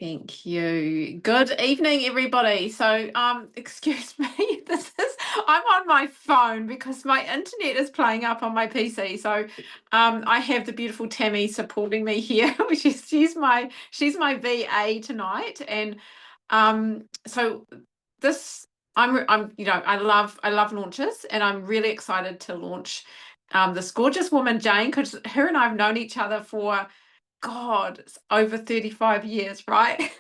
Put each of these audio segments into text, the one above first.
Thank you. Good evening, everybody. So, excuse me, I'm on my phone because my internet is playing up on my PC. So, I have the beautiful Tammy supporting me here, which is she's my VA tonight, and so this I love launches, and I'm really excited to launch this gorgeous woman Jane, because her and I have known each other for God, it's over 35 years, right?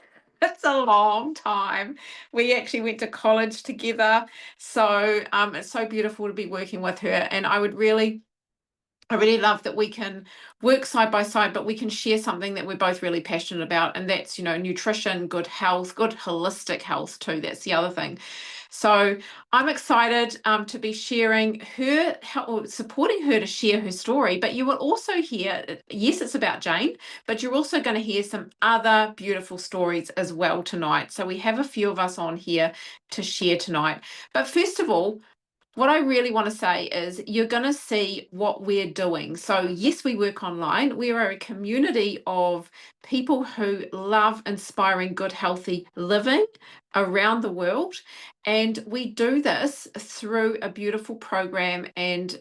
It's a long time. We actually went to college together. So it's so beautiful to be working with her. And I really love that we can work side by side, but we can share something that we're both really passionate about. And that's, nutrition, good health, good holistic health too. That's the other thing. So I'm excited to be sharing supporting her to share her story. But you will also hear, yes, it's about Jane, but you're also going to hear some other beautiful stories as well tonight. So we have a few of us on here to share tonight. But first of all, what I really want to say is you're going to see what we're doing. So yes, we work online. We are a community of people who love inspiring good, healthy living around the world. And we do this through a beautiful program and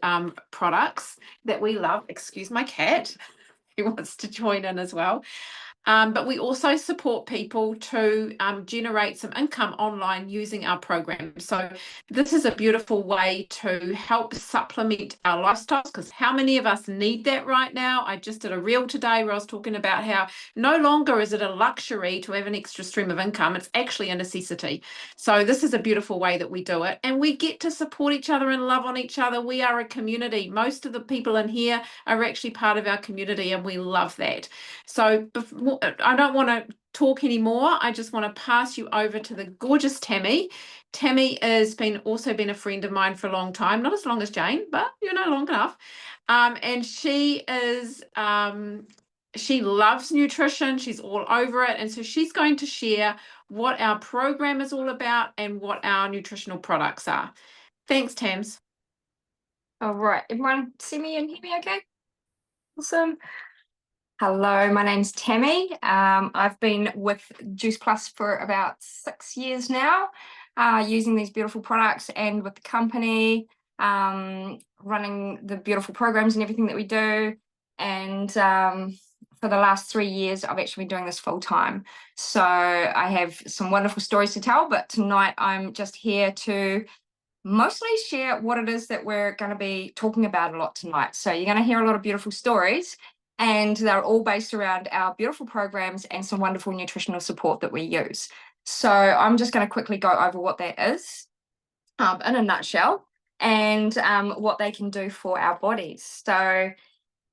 products that we love. Excuse my cat, he wants to join in as well. But we also support people to generate some income online using our program. So this is a beautiful way to help supplement our lifestyles, because how many of us need that right now? I just did a reel today where I was talking about how no longer is it a luxury to have an extra stream of income. It's actually a necessity. So this is a beautiful way that we do it. And we get to support each other and love on each other. We are a community. Most of the people in here are actually part of our community, and we love that. So I don't want to talk anymore. I just want to pass you over to the gorgeous Tammy. Tammy has also been a friend of mine for a long time, not as long as Jane, but long enough. And she loves nutrition. She's all over it. And so she's going to share what our program is all about and what our nutritional products are. Thanks, Tams. All right, everyone see me and hear me okay? Awesome. Hello, my name's Tammy. I've been with Juice Plus for about 6 years now, using these beautiful products and with the company, running the beautiful programs and everything that we do. And for the last 3 years, I've actually been doing this full time. So I have some wonderful stories to tell, but tonight I'm just here to mostly share what it is that we're going to be talking about a lot tonight. So you're going to hear a lot of beautiful stories, and they're all based around our beautiful programs and some wonderful nutritional support that we use. So I'm just going to quickly go over what that is in a nutshell, and what they can do for our bodies. So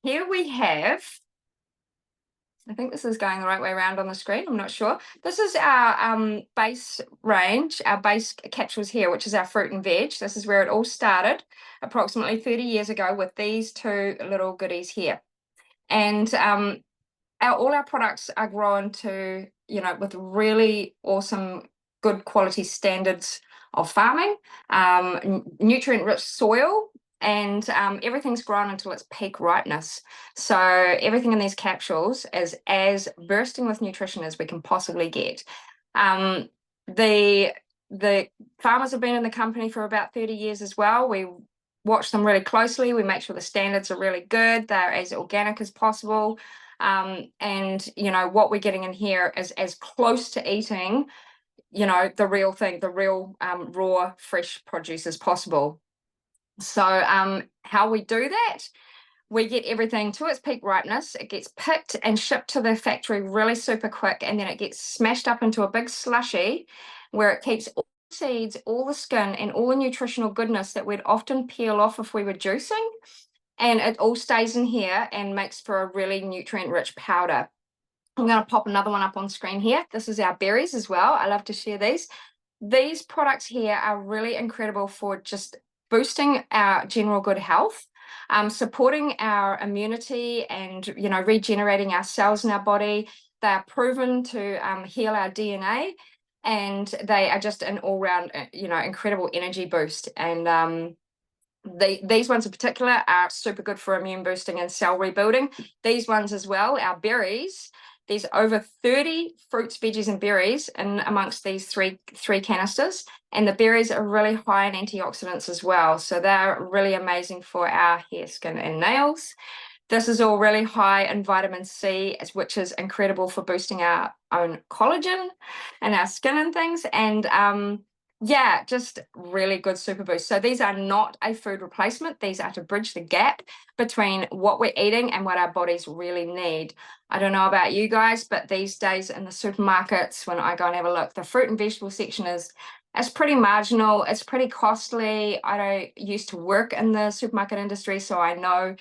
here we have, I think this is going the right way around on the screen, I'm not sure. This is our base range, our base capsules here, which is our fruit and veg. This is where it all started approximately 30 years ago with these two little goodies here. And all our products are grown to, with really awesome, good quality standards of farming, nutrient-rich soil, and everything's grown until its peak ripeness. So everything in these capsules is as bursting with nutrition as we can possibly get. The farmers have been in the company for about 30 years as well. We watch them really closely. We make sure the standards are really good. They're as organic as possible. And what we're getting in here is as close to eating, the real thing, the real raw, fresh produce as possible. So how we do that, we get everything to its peak ripeness. It gets picked and shipped to the factory really super quick, and then it gets smashed up into a big slushy where it keeps all the seeds, all the skin, and all the nutritional goodness that we'd often peel off if we were juicing. And it all stays in here and makes for a really nutrient-rich powder. I'm going to pop another one up on screen here. This is our berries as well. I love to share these. These products here are really incredible for just boosting our general good health, supporting our immunity, and regenerating our cells in our body. They are proven to heal our DNA, and they are just an all-round incredible energy boost. And these ones in particular are super good for immune boosting and cell rebuilding. These ones as well, our berries, There's over 30 fruits, veggies, and berries in amongst these three canisters. And the berries are really high in antioxidants as well. So they're really amazing for our hair, skin, and nails. This is all really high in vitamin C, which is incredible for boosting our own collagen and our skin and things. And yeah, just really good super boost. So these are not a food replacement. These are to bridge the gap between what we're eating and what our bodies really need. I don't know about you guys, but these days in the supermarkets, when I go and have a look, the fruit and vegetable section is pretty marginal. It's pretty costly. I don't used to work in the supermarket industry, so I know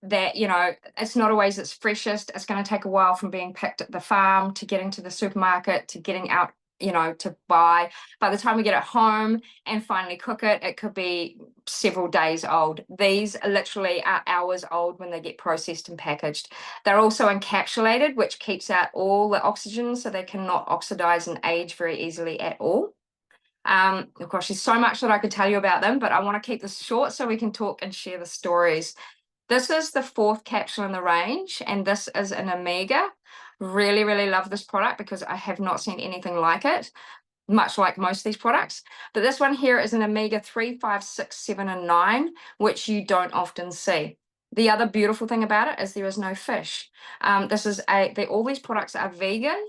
that, you know, it's not always its freshest. It's going to take a while from being picked at the farm to getting to the supermarket to getting out, you know, to buy. By the time we get it home and finally cook it, it could be several days old. These literally are hours old when they get processed and packaged. They're also encapsulated, which keeps out all the oxygen, so they cannot oxidize and age very easily at all. Of course, there's so much that I could tell you about them, but I want to keep this short so we can talk and share the stories. This is the 4th capsule in the range, and this is an omega. Really, really love this product because I have not seen anything like it, much like most of these products. But this one here is an omega 3, 5, 6, 7, and 9, which you don't often see. The other beautiful thing about it is there is no fish. All these products are vegan,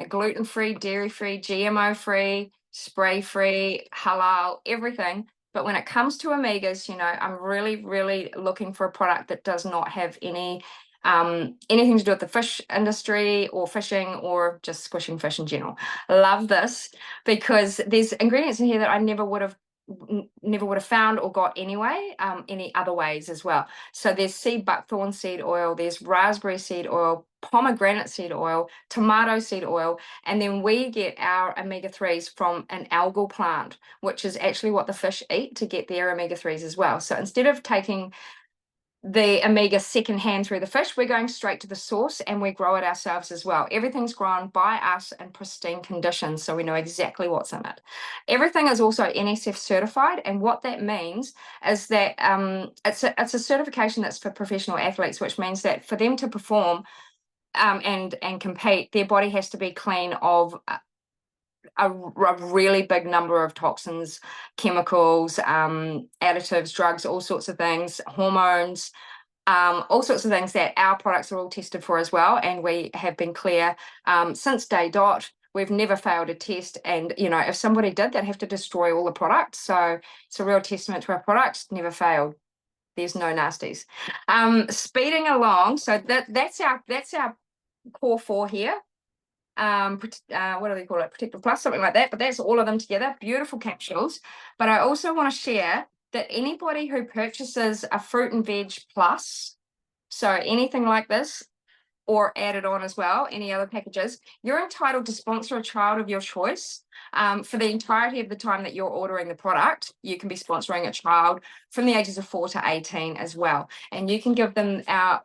gluten-free, dairy-free, GMO-free, spray-free, halal, everything. But when it comes to omegas, you know, I'm really, really looking for a product that does not have anything to do with the fish industry or fishing or just squishing fish in general. Love this because there's ingredients in here that I never would have found or got anyway, any other ways as well. So there's sea buckthorn seed oil, there's raspberry seed oil, pomegranate seed oil, tomato seed oil, and then we get our omega-3s from an algal plant, which is actually what the fish eat to get their omega-3s as well. So instead of taking the omega secondhand through the fish, we're going straight to the source and we grow it ourselves as well. Everything's grown by us in pristine conditions, so we know exactly what's in it. Everything is also NSF certified, and what that means is that it's a certification that's for professional athletes, which means that for them to perform and compete, their body has to be clean of a really big number of toxins, chemicals, additives, drugs, all sorts of things, hormones, all sorts of things that our products are all tested for as well. And we have been clear since day dot. We've never failed a test. And, you know, if somebody did, they'd have to destroy all the products. So it's a real testament to our products, never failed. There's no nasties. Speeding along, so that's our core 4 here. What do they call it? Protective Plus, something like that. But that's all of them together. Beautiful capsules. But I also want to share that anybody who purchases a fruit and veg plus, so anything like this, or added on as well, any other packages, you're entitled to sponsor a child of your choice. For the entirety of the time that you're ordering the product, you can be sponsoring a child from the ages of 4 to 18 as well. And you can give them our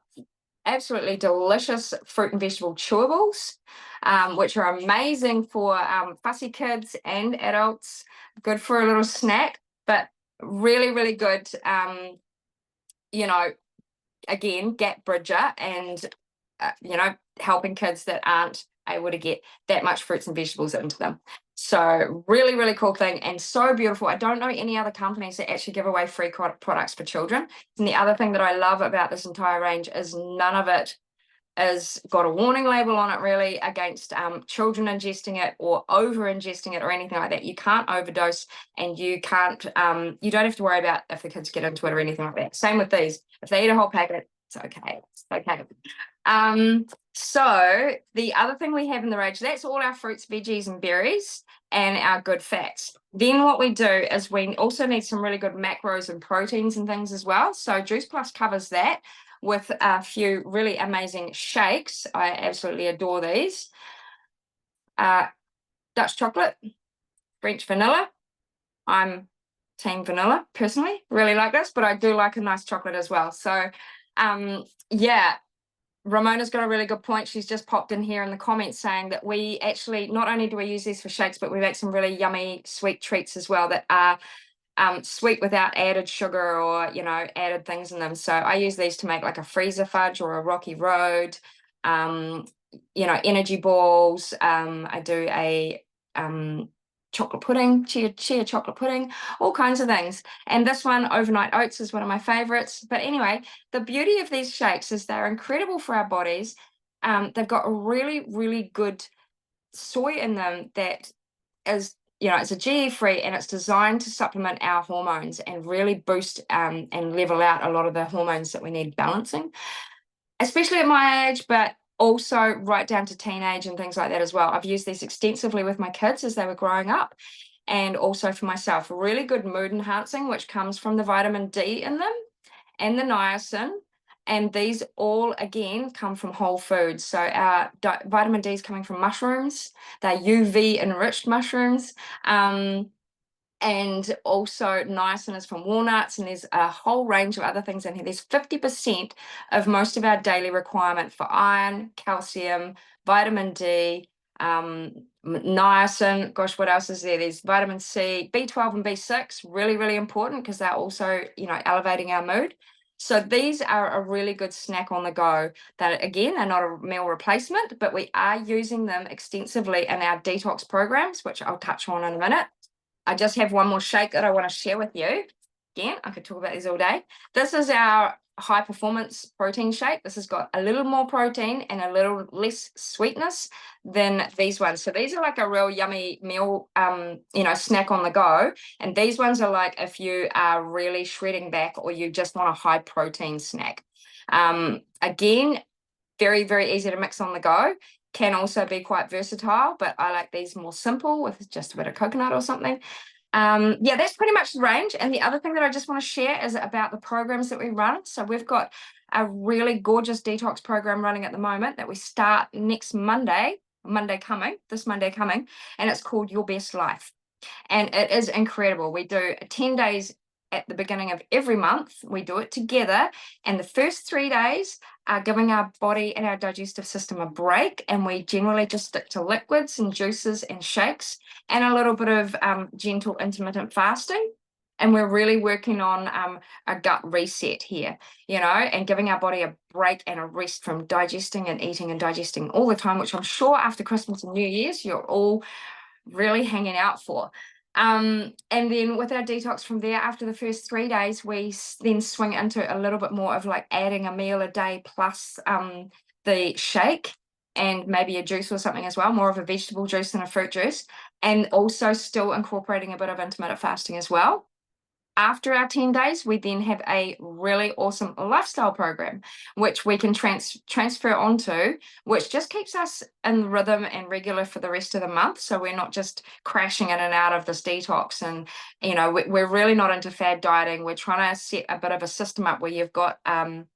absolutely delicious fruit and vegetable chewables, which are amazing for fussy kids and adults, good for a little snack, but really, really good, you know, again, gap bridger and, you know, helping kids that aren't able to get that much fruits and vegetables into them. So really, really cool thing and so beautiful. I don't know any other companies that actually give away free products for children. And the other thing that I love about this entire range is none of it has got a warning label on it really against children ingesting it or over ingesting it or anything like that. You can't overdose, and you can't you don't have to worry about if the kids get into it or anything like that. Same with these. If they eat a whole packet, it's okay. It's okay. So the other thing we have in the range, that's all our fruits, veggies, and berries and our good fats. Then what we do is we also need some really good macros and proteins and things as well. So Juice Plus covers that with a few really amazing shakes. I absolutely adore these. Dutch chocolate, French vanilla. I'm team vanilla personally, really like this, but I do like a nice chocolate as well. So yeah, Ramona's got a really good point. She's just popped in here in the comments saying that we actually, not only do we use these for shakes, but we make some really yummy sweet treats as well that are sweet without added sugar or, you know, added things in them. So I use these to make like a freezer fudge or a rocky road. energy balls. I do a chocolate pudding, chia chocolate pudding, all kinds of things. And this one, overnight oats, is one of my favorites. But anyway, the beauty of these shakes is they're incredible for our bodies. They've got a really, really good soy in them that is, it's a GE free, and it's designed to supplement our hormones and really boost and level out a lot of the hormones that we need balancing, especially at my age, but also right down to teenage and things like that as well. I've used these extensively with my kids as they were growing up, and also for myself. Really good mood enhancing, which comes from the vitamin D in them and the niacin. And these all, again, come from whole foods. So our vitamin D is coming from mushrooms. They're UV enriched mushrooms. And also niacin is from walnuts, and there's a whole range of other things in here. There's 50% of most of our daily requirement for iron, calcium, vitamin D, niacin. Gosh, what else is there? There's vitamin C, B12 and B6, really, really important because they're also, elevating our mood. So these are a really good snack on the go. That, again, are not a meal replacement, but we are using them extensively in our detox programs, which I'll touch on in a minute. I just have one more shake that I want to share with you. Again, I could talk about these all day. This is our high performance protein shake. This has got a little more protein and a little less sweetness than these ones. So these are like a real yummy meal, snack on the go. And these ones are like if you are really shredding back or you just want a high protein snack. Again, very, very easy to mix on the go. Can also be quite versatile, but I like these more simple with just a bit of coconut or something. Yeah, that's pretty much the range. And the other thing that I just want to share is about the programs that we run. So we've got a really gorgeous detox program running at the moment that we start next Monday, this Monday coming, and it's called Your Best Life. And it is incredible. We do 10 days at the beginning of every month. We do it together, and the first 3 days are giving our body and our digestive system a break, and we generally just stick to liquids and juices and shakes and a little bit of gentle intermittent fasting. And we're really working on a gut reset here, and giving our body a break and a rest from digesting and eating and digesting all the time, which I'm sure after Christmas and New Year's you're all really hanging out for. And then with our detox from there, after the first 3 days, we then swing into a little bit more of like adding a meal a day plus the shake and maybe a juice or something as well, more of a vegetable juice than a fruit juice, and also still incorporating a bit of intermittent fasting as well. After our 10 days, we then have a really awesome lifestyle program, which we can transfer onto, which just keeps us in rhythm and regular for the rest of the month. So we're not just crashing in and out of this detox. And, we're really not into fad dieting. We're trying to set a bit of a system up where you've got, 10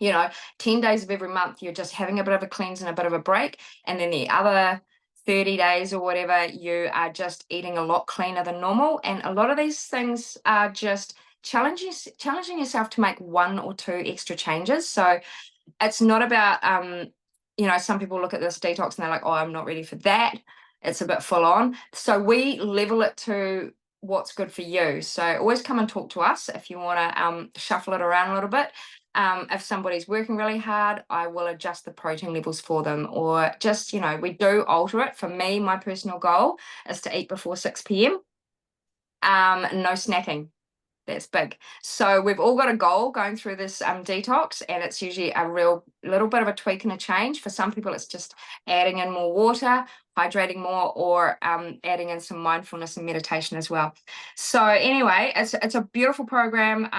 days of every month, you're just having a bit of a cleanse and a bit of a break. And then the other 30 days or whatever, you are just eating a lot cleaner than normal. And a lot of these things are just challenging yourself to make 1 or 2 extra changes. So it's not about, some people look at this detox and they're like, oh, I'm not ready for that. It's a bit full on. So we level it to what's good for you. So always come and talk to us if you want to shuffle it around a little bit. If somebody's working really hard, I will adjust the protein levels for them, or just, we do alter it. For me, my personal goal is to eat before 6 p.m. No snacking. That's big. So we've all got a goal going through this detox, and it's usually a real little bit of a tweak and a change. For some people, it's just adding in more water, hydrating more, or adding in some mindfulness and meditation as well. So anyway, it's a beautiful program.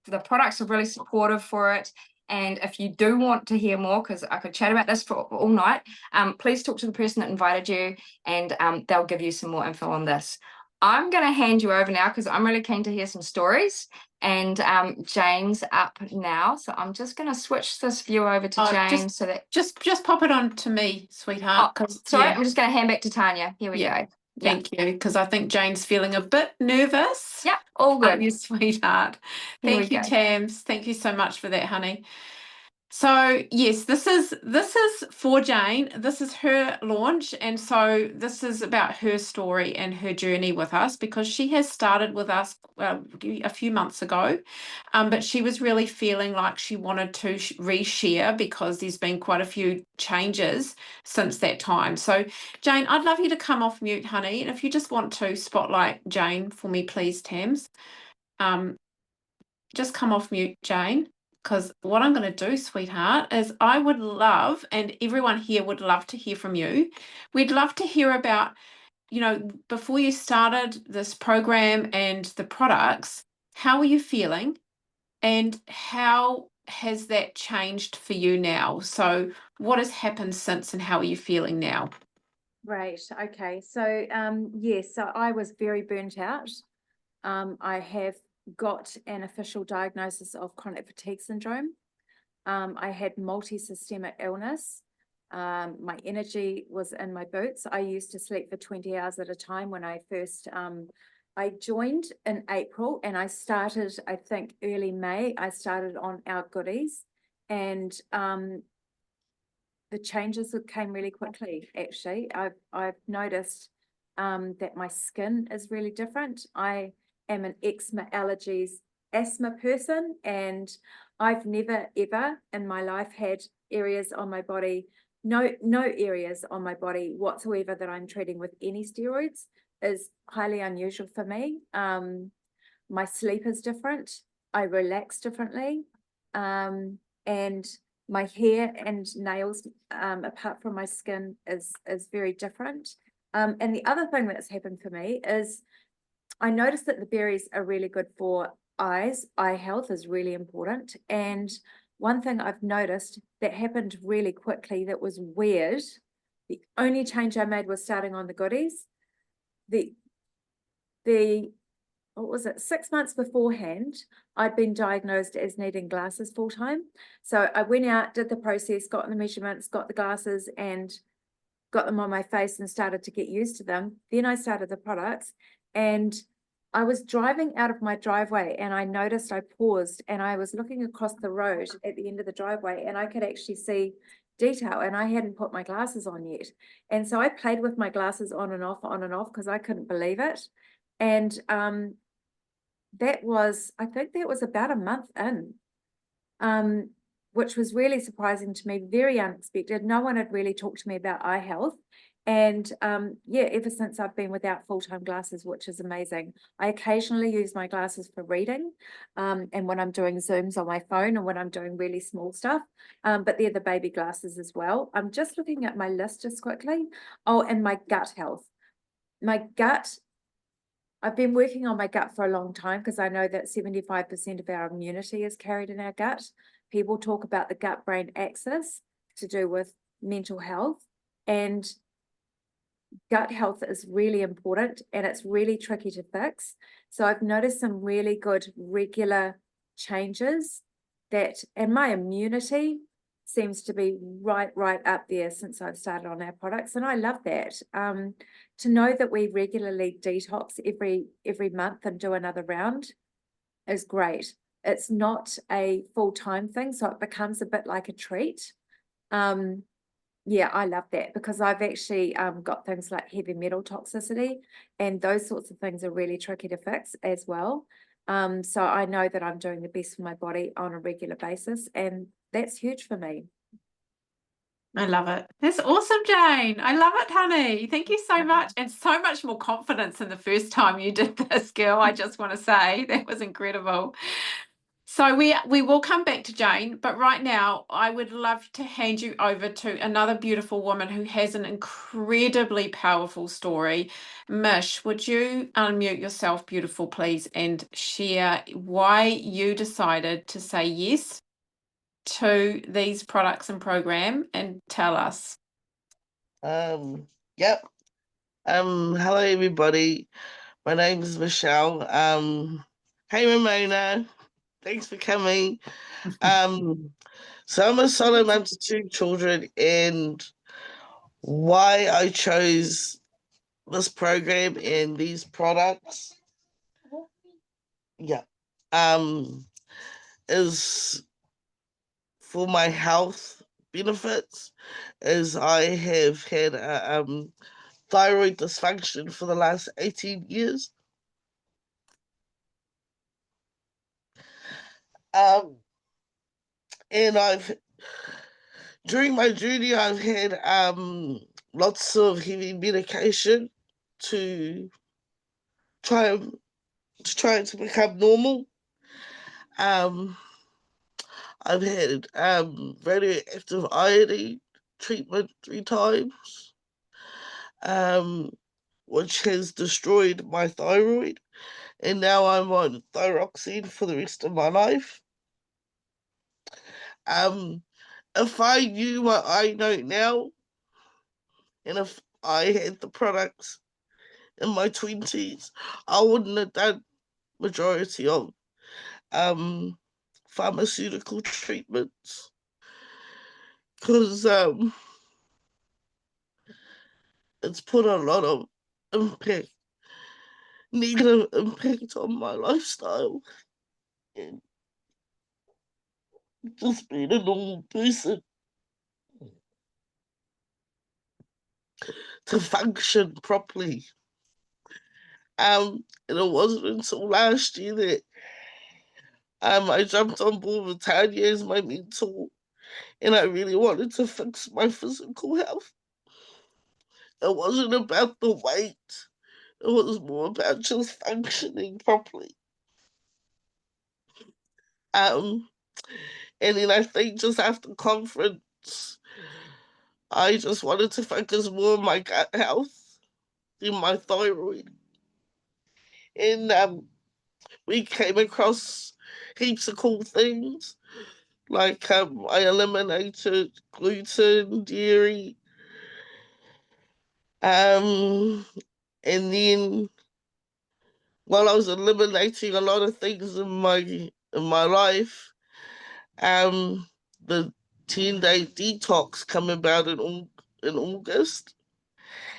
The products are really supportive for it. And if you do want to hear more, because I could chat about this for all night, please talk to the person that invited you, and they'll give you some more info on this. I'm going to hand you over now because I'm really keen to hear some stories. And Jane's up now, so I'm just going to switch this view over to Jane. So that just pop it on to me, sweetheart. Sorry, I'm just going to hand back to Tanya. Here we go. Thank you, because I think Jane's feeling a bit nervous. Yeah, all good. You sweetheart. Thank you, Tams. Thank you so much for that, honey. So yes, this is for Jane. This is her launch, and so this is about her story and her journey with us because she has started with us a few months ago, but she was really feeling like she wanted to reshare because there's been quite a few changes since that time. So Jane, I'd love you to come off mute, honey, and if you just want to spotlight Jane for me, please, Tams. Um, just come off mute, Jane, because what I'm going to do, sweetheart, is I would love, and everyone here would love to hear from you. We'd love to hear about, before you started this program and the products, how are you feeling and how has that changed for you now? So, what has happened since and how are you feeling now? Right. Okay. So, yes, so I was very burnt out. I have got an official diagnosis of chronic fatigue syndrome. I had multi-systemic illness. My energy was in my boots. I used to sleep for 20 hours at a time when I first, I joined in April and I started, I think early May, I started on our goodies and, the changes came really quickly, actually. I've noticed that my skin is really different. I am an eczema, allergies, asthma person, and I've never ever in my life had areas on my body, no areas on my body whatsoever that I'm treating with any steroids is highly unusual for me. My sleep is different. I relax differently. And my hair and nails, apart from my skin, is very different. And the other thing that's happened for me is I noticed that the berries are really good for eyes. Eye health is really important. And one thing I've noticed that happened really quickly that was weird, the only change I made was starting on the goodies. What was it, 6 months beforehand, I'd been diagnosed as needing glasses full time. So I went out, did the process, got the measurements, got the glasses and got them on my face and started to get used to them. Then I started the products and I was driving out of my driveway and I noticed I paused and I was looking across the road at the end of the driveway and I could actually see detail and I hadn't put my glasses on yet. And so I played with my glasses on and off because I couldn't believe it. And I think that was about a month in, which was really surprising to me, very unexpected. No one had really talked to me about eye health. And yeah, ever since I've been without full-time glasses, which is amazing. I occasionally use my glasses for reading and when I'm doing Zooms on my phone or when I'm doing really small stuff, but they're the baby glasses as well. I'm just looking at my list just quickly. Oh, and my gut health. My gut, I've been working on my gut for a long time because I know that 75% of our immunity is carried in our gut. People talk about the gut-brain axis to do with mental health, and gut health is really important and it's really tricky to fix. So I've noticed some really good regular changes and my immunity seems to be right up there since I've started on our products. And I love that. To know that we regularly detox every month and do another round is great. It's not a full-time thing, so it becomes a bit like a treat. Yeah, I love that because I've actually got things like heavy metal toxicity and those sorts of things are really tricky to fix as well. So I know that I'm doing the best for my body on a regular basis and that's huge for me. I love it. That's awesome, Jane. I love it, honey. Thank you so much. And so much more confidence than the first time you did this, girl. I just want to say that was incredible. So we will come back to Jane, but right now I would love to hand you over to another beautiful woman who has an incredibly powerful story. Mish, would you unmute yourself, beautiful, please, and share why you decided to say yes to these products and program and tell us. Yep. Hello everybody. My name is Michelle. Hey Ramona. Thanks for coming. So I'm a solo mum to 2 children, and why I chose this program and these products, is for my health benefits, as I have had thyroid dysfunction for the last 18 years. And during my journey, I've had lots of heavy medication to try to become normal. I've had radioactive iodine treatment 3 times, which has destroyed my thyroid, and now I'm on thyroxine for the rest of my life. If I knew what I know now, and if I had the products in my 20s, I wouldn't have done majority of pharmaceutical treatments, because it's put a lot of negative impact on my lifestyle and just being a normal person to function properly. And it wasn't until last year that I jumped on board with Tanya as my mentor, and I really wanted to fix my physical health. It wasn't about the weight. It was more about just functioning properly. And then I think just after conference, I just wanted to focus more on my gut health than my thyroid. And we came across heaps of cool things. Like I eliminated gluten, dairy, and then while I was eliminating a lot of things in my life, the 10-day detox came about in August,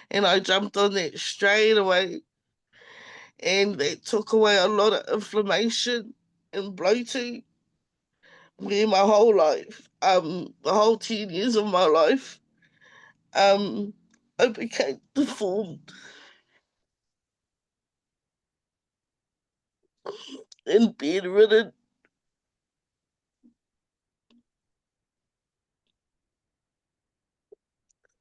and I jumped on that straight away, and that took away a lot of inflammation and bloating. Me my whole life, the whole 10 years of my life, I became deformed and bedridden.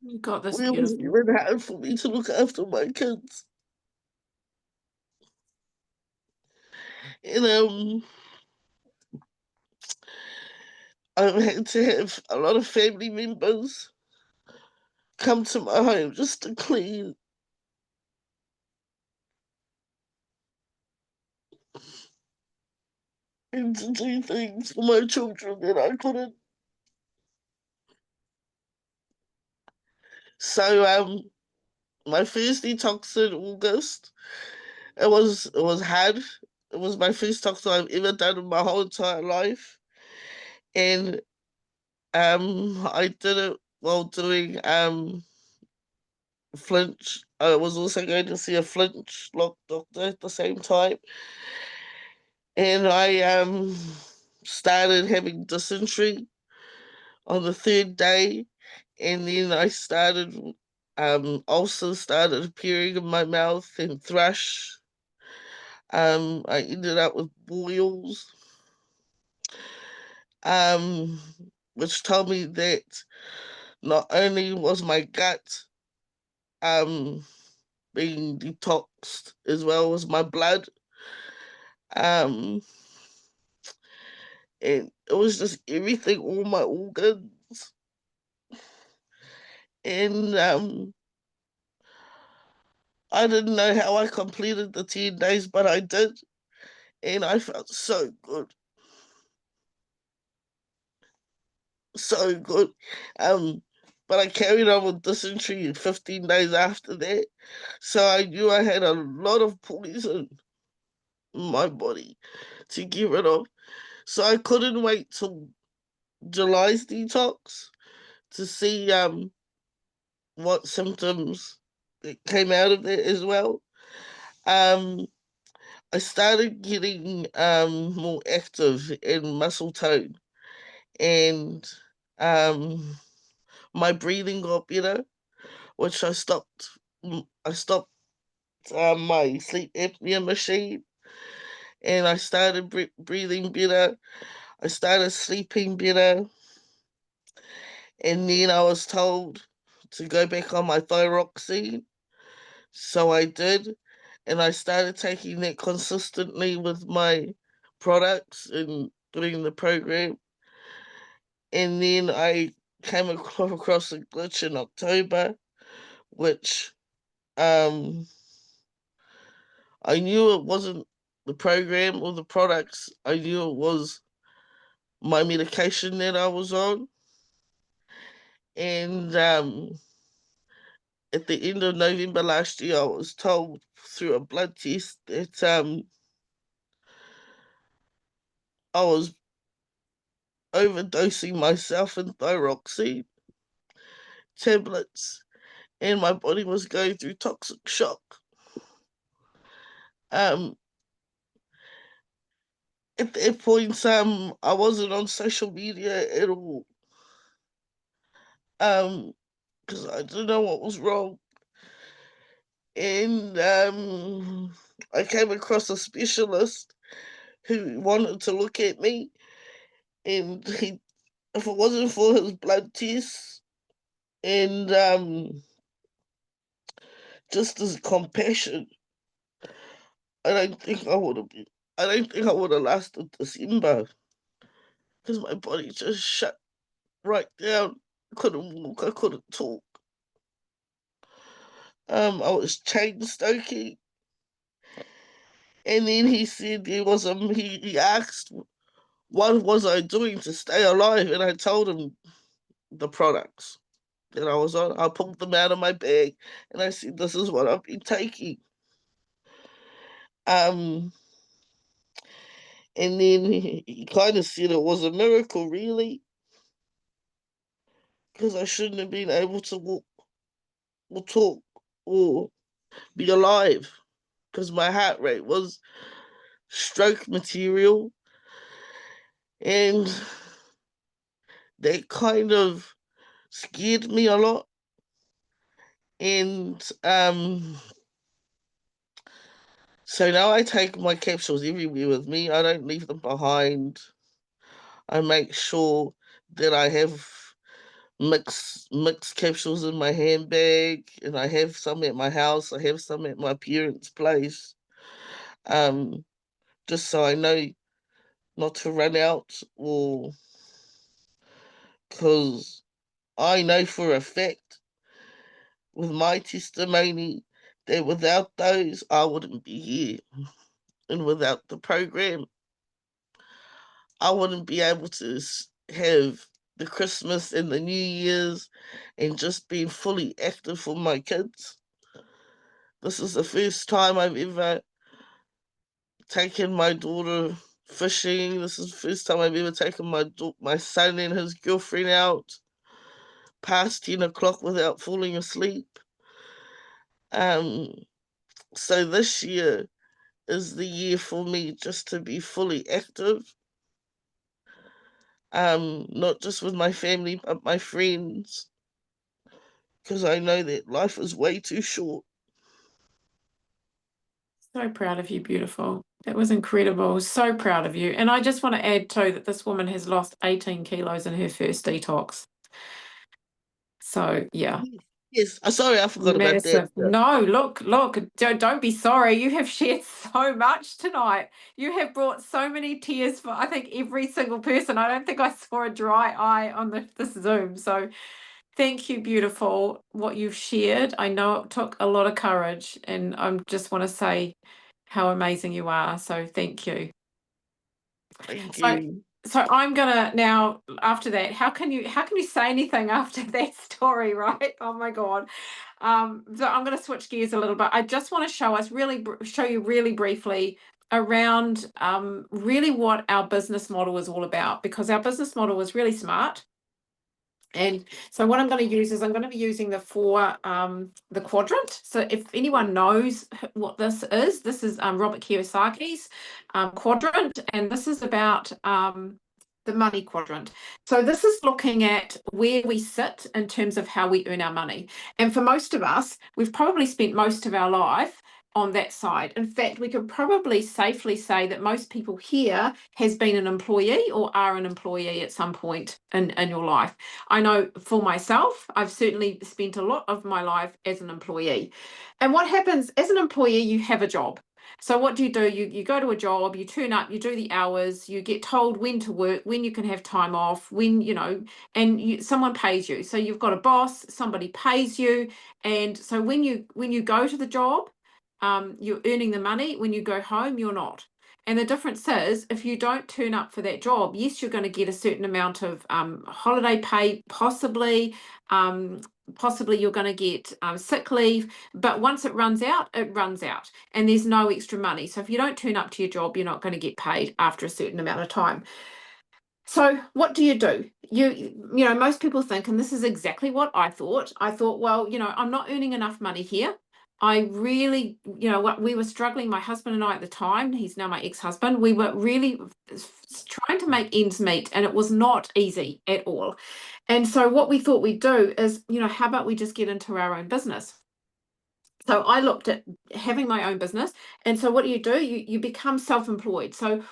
You got this, It was beautiful. even hard for me to look after my kids. And I've had to have a lot of family members come to my home just to clean and to do things for my children that I couldn't. So my first detox in August, it was hard. It was my first detox I've ever done in my whole entire life. And I did it while doing flinch. I was also going to see a flinch lock doctor at the same time. And I started having dysentery on the 3rd day, and then I started ulcers started appearing in my mouth and thrush. I ended up with boils, um, which told me that not only was my gut being detoxed, as well as my blood. Um, and it was just everything, all my organs. And I didn't know how I completed the 10 days, but I did. And I felt so good. So good. But I carried on with dysentery 15 days after that. So I knew I had a lot of poison in my body to get rid of. So I couldn't wait till July's detox to see what symptoms that came out of it as well. Um, I started getting more active in muscle tone, and my breathing got better, which I stopped. I stopped my sleep apnea machine, and I started breathing better. I started sleeping better, and then I was told to go back on my thyroxine. So I did, and I started taking that consistently with my products and doing the program. And then I came across a glitch in October, which I knew it wasn't the program or the products. I knew it was my medication that I was on. And at the end of November last year, I was told through a blood test that I was overdosing myself in thyroxine tablets, and my body was going through toxic shock. At that point, I wasn't on social media at all, because I didn't know what was wrong. And I came across a specialist who wanted to look at me, and if it wasn't for his blood tests and just his compassion, I don't think I would have been. I don't think I would have lasted December, because my body just shut right down. I couldn't walk. I couldn't talk. I was chain stoking, and then he said there was he asked what was I doing to stay alive, and I told him the products that I was on. I pulled them out of my bag, and I said, "This is what I've been taking." And then he kind of said it was a miracle, really, because I shouldn't have been able to walk or talk or be alive, because my heart rate was stroke material, and that kind of scared me a lot. And so now I take my capsules everywhere with me. I don't leave them behind. I make sure that I have mixed capsules in my handbag, and I have some at my house. I have some at my parents' place, just so I know not to run out, or because I know for a fact with my testimony that without those I wouldn't be here, and without the program I wouldn't be able to have the Christmas and the New Year's and just being fully active for my kids. This is the first time I've ever taken my daughter fishing. This is the first time I've ever taken my son and his girlfriend out past 10 o'clock without falling asleep. So this year is the year for me just to be fully active. Not just with my family, but my friends, because I know that life is way too short. So proud of you, beautiful. That was incredible. So proud of you. And I just want to add too that this woman has lost 18 kilos in her first detox. So yeah. Yes, sorry, I forgot about that. Massive. No, look, don't be sorry. You have shared so much tonight. You have brought so many tears for, I think, every single person. I don't think I saw a dry eye on this Zoom. So thank you, beautiful, what you've shared. I know it took a lot of courage, and I just want to say how amazing you are. So thank you. Thank So, you. so I'm gonna now, after that, how can you say anything after that story, right? Oh my God. So I'm gonna switch gears a little bit. I just want to show you really briefly around really what our business model is all about, because our business model is really smart. And so what I'm going to use is I'm going to be using the quadrant. So if anyone knows what this is Robert Kiyosaki's quadrant, and this is about the money quadrant. So this is looking at where we sit in terms of how we earn our money. And for most of us, we've probably spent most of our life on that side. In fact, we could probably safely say that most people here has been an employee or are an employee at some point in your life. I know for myself, I've certainly spent a lot of my life as an employee. And what happens as an employee, you have a job. So what do? You go to a job, you turn up, you do the hours, you get told when to work, when you can have time off, when, you know, and someone pays you. So you've got a boss, somebody pays you. And so when you go to the job, you're earning the money. When you go home, you're not. And the difference is, if you don't turn up for that job, yes, you're going to get a certain amount of holiday pay, possibly you're going to get sick leave, but once it runs out, and there's no extra money. So if you don't turn up to your job, you're not going to get paid after a certain amount of time. So what do? You know, most people think, and this is exactly what I thought, well, you know, I'm not earning enough money here. I really, you know, what we were struggling, my husband and I at the time, he's now my ex-husband, we were really trying to make ends meet, and it was not easy at all. And so what we thought we'd do is, you know, how about we just get into our own business? So I looked at having my own business. And so what do? You become self-employed. So,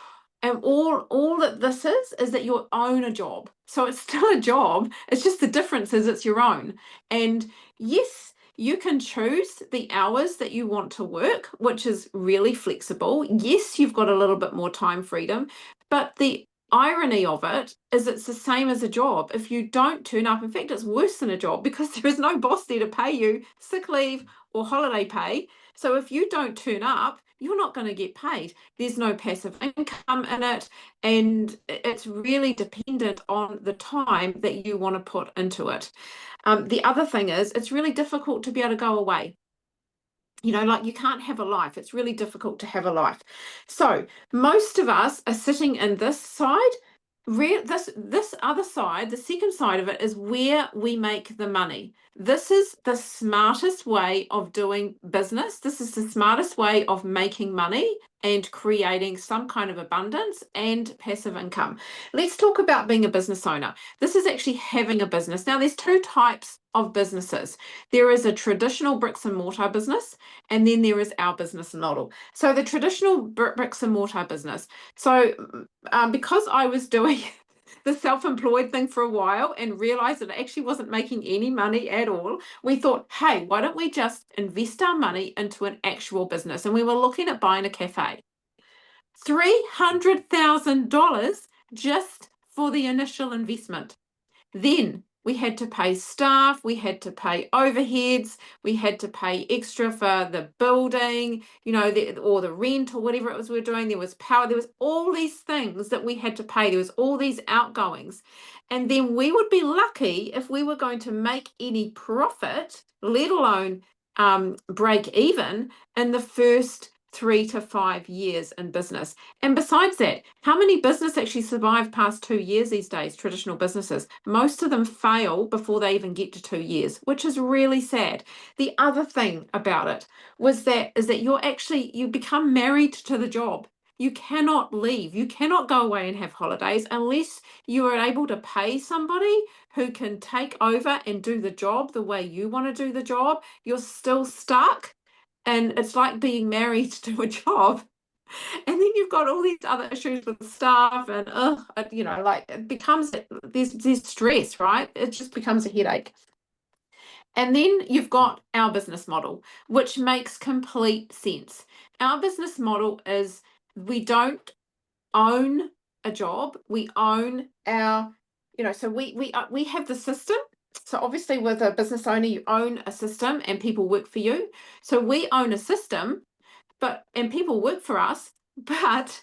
and all that this is that you own a job. So it's still a job. It's just the difference is it's your own. And yes, you can choose the hours that you want to work, which is really flexible. Yes, you've got a little bit more time freedom, but the irony of it is it's the same as a job. If you don't turn up, in fact, it's worse than a job because there is no boss there to pay you sick leave or holiday pay. So if you don't turn up, you're not going to get paid. There's no passive income in it, and it's really dependent on the time that you want to put into it. The other thing is, it's really difficult to be able to go away. You know, like you can't have a life. It's really difficult to have a life. So most of us are sitting in this side. This other side, the second side of it, is where we make the money. This is the smartest way of doing business. This is the smartest way of making money and creating some kind of abundance and passive income. Let's talk about being a business owner. This is actually having a business. Now, there's two types of businesses. There is a traditional bricks and mortar business, and then there is our business model. So the traditional bricks and mortar business. So because I was doing the self-employed thing for a while and realized that it actually wasn't making any money at all, we thought, hey, why don't we just invest our money into an actual business? And we were looking at buying a cafe. $300,000 just for the initial investment. Then we had to pay staff, we had to pay overheads, we had to pay extra for the building, you know, or the rent or whatever it was we were doing. There was power, there was all these things that we had to pay. There was all these outgoings. And then we would be lucky if we were going to make any profit, let alone break even in the first 3 to 5 years in business. And besides that, how many businesses actually survive past 2 years these days, traditional businesses? Most of them fail before they even get to 2 years, which is really sad. The other thing about it is that you become married to the job. You cannot leave. You cannot go away and have holidays unless you are able to pay somebody who can take over and do the job the way you want to do the job. You're still stuck. And it's like being married to a job. And then you've got all these other issues with staff and, you know, like it becomes, there's stress, right? It just becomes a headache. And then you've got our business model, which makes complete sense. Our business model is we don't own a job. We own our, you know, so we have the system. So obviously with a business owner, you own a system and people work for you. So we own a system, and people work for us, but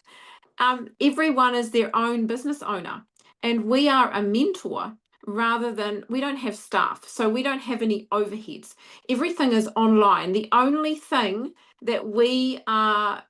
everyone is their own business owner. And we are a mentor rather than, we don't have staff. So we don't have any overheads. Everything is online. The only thing that we are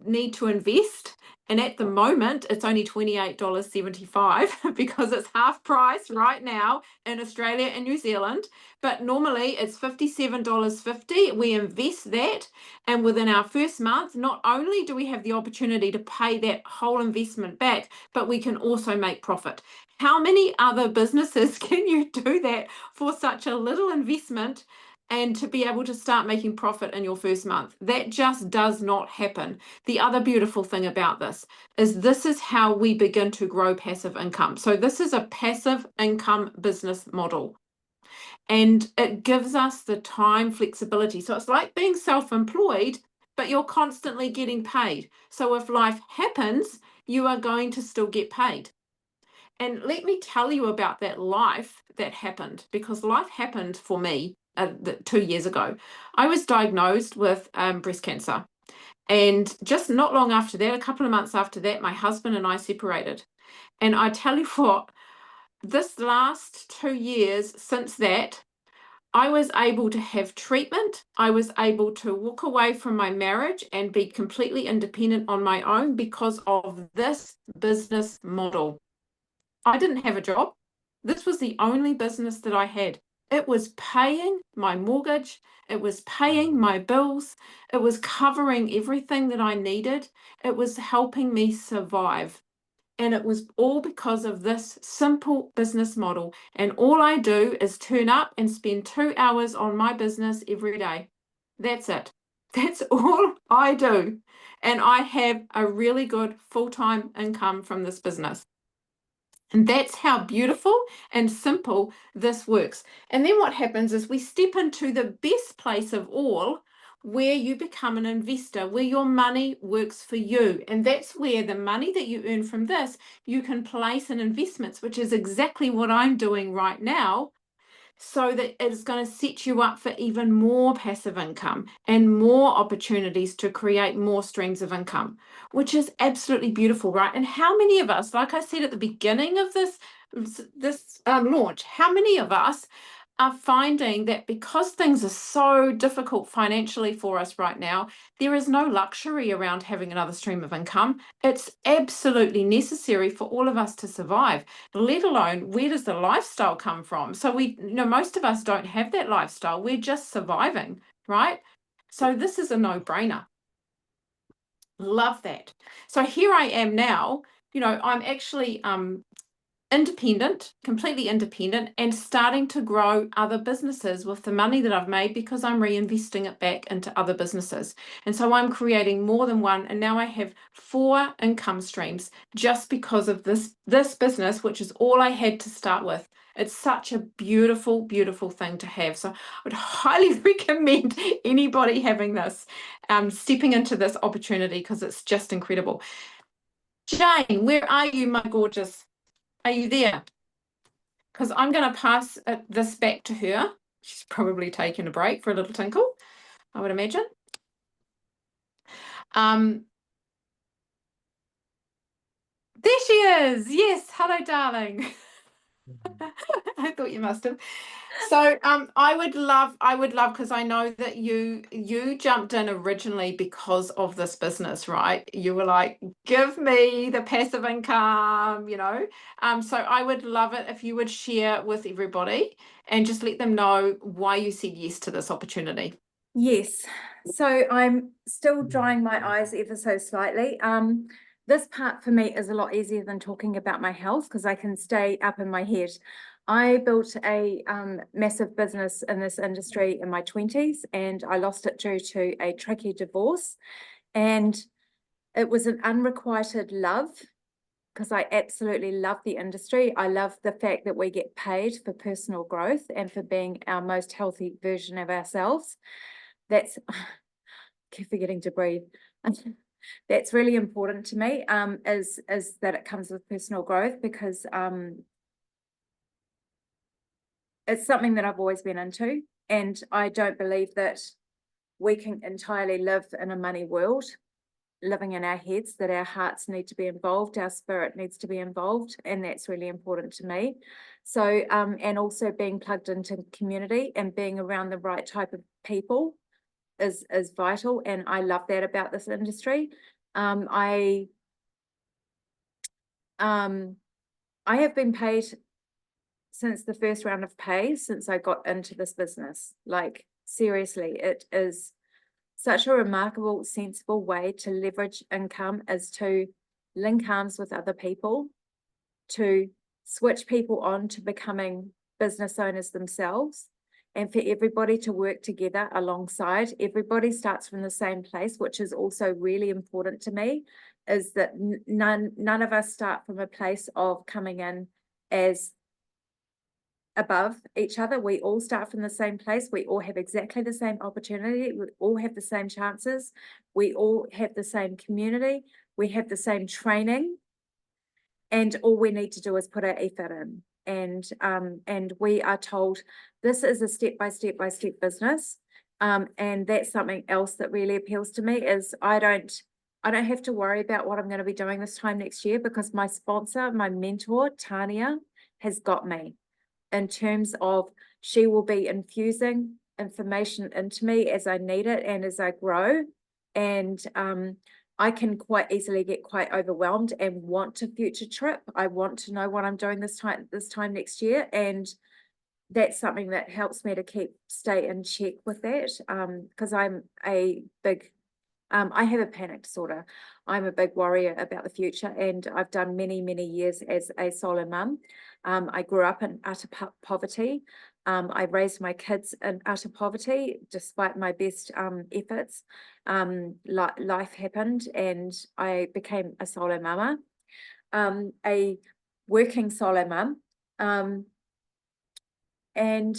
need to invest. And at the moment, it's only $28.75 because it's half price right now in Australia and New Zealand. But normally it's $57.50. We invest that. And within our first month, not only do we have the opportunity to pay that whole investment back, but we can also make profit. How many other businesses can you do that for such a little investment and to be able to start making profit in your first month? That just does not happen. The other beautiful thing about this is how we begin to grow passive income. So this is a passive income business model, and it gives us the time flexibility. So it's like being self-employed, but you're constantly getting paid. So if life happens, you are going to still get paid. And let me tell you about that life that happened, because life happened for me 2 years ago. I was diagnosed with breast cancer. And just not long after that, a couple of months after that, my husband and I separated. And I tell you what, this last 2 years since that, I was able to have treatment. I was able to walk away from my marriage and be completely independent on my own because of this business model. I didn't have a job. This was the only business that I had. It was paying my mortgage. It was paying my bills. It was covering everything that I needed. It was helping me survive. And it was all because of this simple business model. And all I do is turn up and spend 2 hours on my business every day. That's it. That's all I do. And I have a really good full-time income from this business. And that's how beautiful and simple this works. And then what happens is we step into the best place of all, where you become an investor, where your money works for you. And that's where the money that you earn from this, you can place in investments, which is exactly what I'm doing right now, so that it's going to set you up for even more passive income and more opportunities to create more streams of income, which is absolutely beautiful, right? And how many of us, like I said at the beginning of this launch, how many of us are finding that because things are so difficult financially for us right now, there is no luxury around having another stream of income. It's absolutely necessary for all of us to survive, let alone where does the lifestyle come from? So most of us don't have that lifestyle. We're just surviving, right? So this is a no-brainer. Love that. So here I am now, I'm actually independent, completely independent, and starting to grow other businesses with the money that I've made because I'm reinvesting it back into other businesses. And so I'm creating more than one, and now I have 4 income streams just because of this business, which is all I had to start with. It's such a beautiful, beautiful thing to have. So I would highly recommend anybody having this, stepping into this opportunity, because it's just incredible. Jane, where are you, my gorgeous? Are you there? Because I'm going to pass this back to her. She's probably taking a break for a little tinkle, I would imagine. There she is. Yes. Hello, darling. I thought you must have. So I would love, because I know that you jumped in originally because of this business, right? You were like, give me the passive income, so I would love it if you would share with everybody and just let them know why you said yes to this opportunity. Yes, so I'm still drying my eyes ever so slightly. This part for me is a lot easier than talking about my health, because I can stay up in my head. I built a massive business in this industry in my 20s, and I lost it due to a tricky divorce. And it was an unrequited love, because I absolutely love the industry. I love the fact that we get paid for personal growth and for being our most healthy version of ourselves. That's keep forgetting to breathe. That's really important to me, is that it comes with personal growth, because it's something that I've always been into, and I don't believe that we can entirely live in a money world, living in our heads, that our hearts need to be involved, our spirit needs to be involved, and that's really important to me. So, and also being plugged into community and being around the right type of people is vital, and I love that about this industry. I have been paid since the first round of pay since I got into this business. Like, seriously, it is such a remarkable, sensible way to leverage income, is to link arms with other people, to switch people on to becoming business owners themselves, and for everybody to work together alongside. Everybody starts from the same place, which is also really important to me, is that none of us start from a place of coming in as above each other. We all start from the same place. We all have exactly the same opportunity. We all have the same chances. We all have the same community. We have the same training. And all we need to do is put our effort in. And we are told this is a step-by-step business. And that's something else that really appeals to me, is I don't have to worry about what I'm going to be doing this time next year, because my sponsor, my mentor, Tania, has got me, in terms of she will be infusing information into me as I need it and as I grow. And I can quite easily get quite overwhelmed and want to future trip. I want to know what I'm doing this time next year. And that's something that helps me to stay in check with that. Because I'm a big, I have a panic disorder. I'm a big worrier about the future, and I've done many, many years as a solo mum. I grew up in utter poverty. I raised my kids in utter poverty, despite my best efforts. Life happened, and I became a solo mama, a working solo mum. And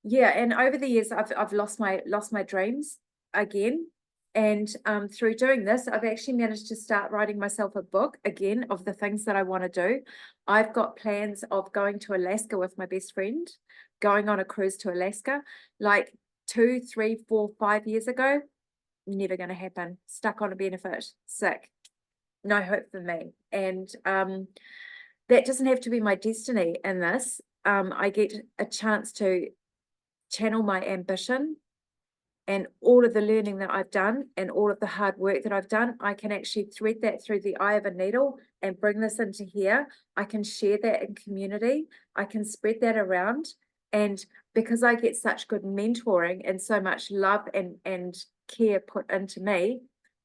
yeah, and over the years, I've lost my dreams again. And through doing this, I've actually managed to start writing myself a book again of the things that I want to do. I've got plans of going to Alaska with my best friend, going on a cruise to Alaska, like 2, 3, 4, 5 years ago. Never going to happen. Stuck on a benefit, sick, no hope for me. And that doesn't have to be my destiny in this. I get a chance to channel my ambition, and all of the learning that I've done and all of the hard work that I've done, I can actually thread that through the eye of a needle and bring this into here. I can share that in community. I can spread that around. And because I get such good mentoring and so much love and care put into me,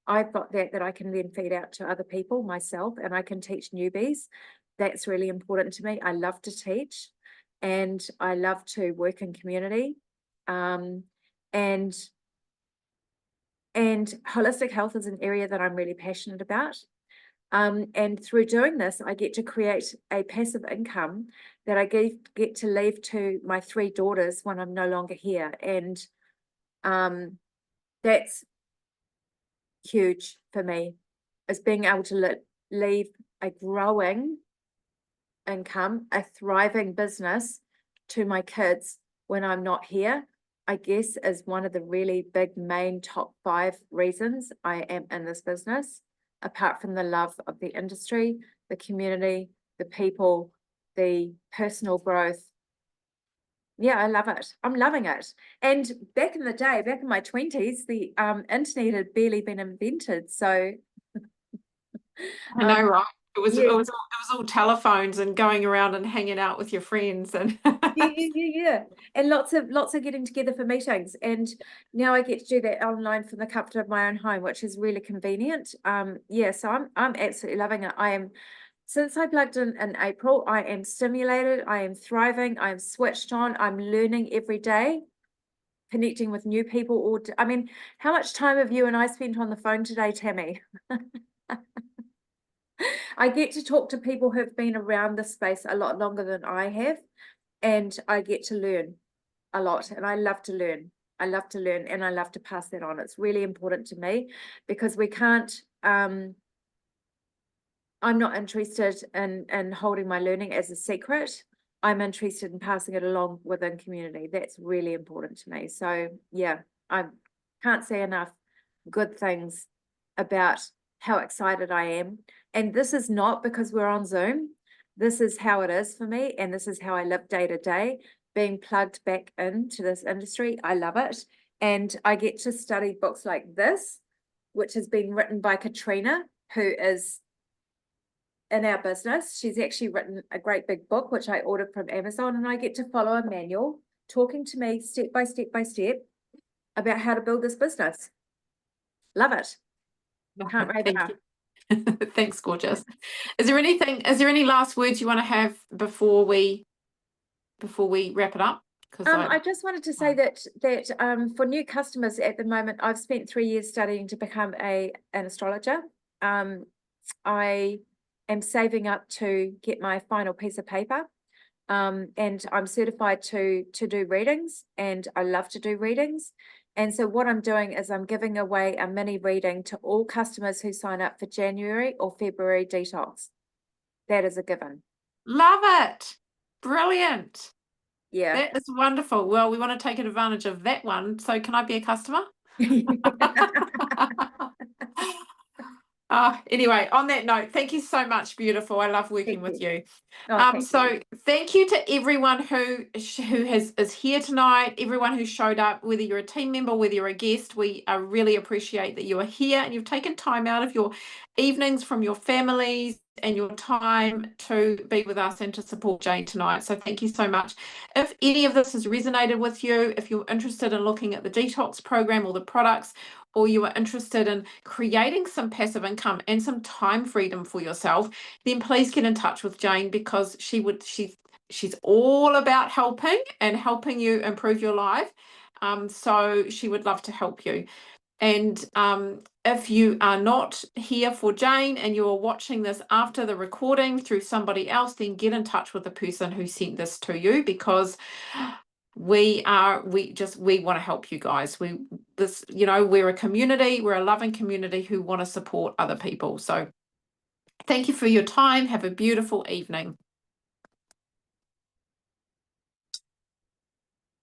I've got that I can then feed out to other people, myself, and I can teach newbies. That's really important to me. I love to teach, and I love to work in community. And holistic health is an area that I'm really passionate about. And through doing this, I get to create a passive income that I get to leave to my 3 daughters when I'm no longer here. And that's huge for me, is being able to leave a growing income, a thriving business to my kids when I'm not here. I guess is one of the really big main top 5 reasons I am in this business, apart from the love of the industry, the community, the people, the personal growth. Yeah, I love it. I'm loving it. And back in the day, back in my 20s, the internet had barely been invented. So I know, right? It was yeah. it was all telephones and going around and hanging out with your friends and yeah. And lots of getting together for meetings. And now I get to do that online from the comfort of my own home, which is really convenient. Yeah, so I'm absolutely loving it. Since I plugged in April, I am stimulated, I am thriving, I'm switched on, I'm learning every day, connecting with new people. I mean, how much time have you and I spent on the phone today, Tammy? I get to talk to people who've been around this space a lot longer than I have, and I get to learn a lot, and I love to learn. I love to learn, and I love to pass that on. It's really important to me, because we can't, I'm not interested in holding my learning as a secret. I'm interested in passing it along within community. That's really important to me. So yeah, I can't say enough good things about how excited I am. And this is not because we're on Zoom. This is how it is for me, and this is how I live day to day, being plugged back into this industry. I love it. And I get to study books like this, which has been written by Katrina, who is in our business. She's actually written a great big book, which I ordered from Amazon, and I get to follow a manual talking to me step by step by step about how to build this business. Love it. Can't rave Thank enough. you. Thanks, gorgeous. Is there any last words you want to have before we wrap it up? Because I just wanted to say that for new customers at the moment, I've spent 3 years studying to become an astrologer. I am saving up to get my final piece of paper. And I'm certified to do readings, and I love to do readings. And so what I'm doing is I'm giving away a mini reading to all customers who sign up for January or February detox. That is a given. love it. Brilliant. Yeah. That is wonderful. Well, we want to take advantage of that one. So can I be a customer? Anyway, on that note, thank you so much. Beautiful. I love working Thank with you. you. Oh, thank you. So thank you to everyone who is here tonight, everyone who showed up, whether you're a team member, whether you're a guest. We really appreciate that you are here and you've taken time out of your evenings from your families and your time to be with us and to support Jane tonight. So thank you so much. If any of this has resonated with you, if you're interested in looking at the detox program or the products, or you are interested in creating some passive income and some time freedom for yourself, then please get in touch with Jane, because she's all about helping you improve your life. So she would love to help you. And if you are not here for Jane and you are watching this after the recording through somebody else, then get in touch with the person who sent this to you, because we want to help you guys. We're a community, we're a loving community who want to support other people. So thank you for your time. Have a beautiful evening.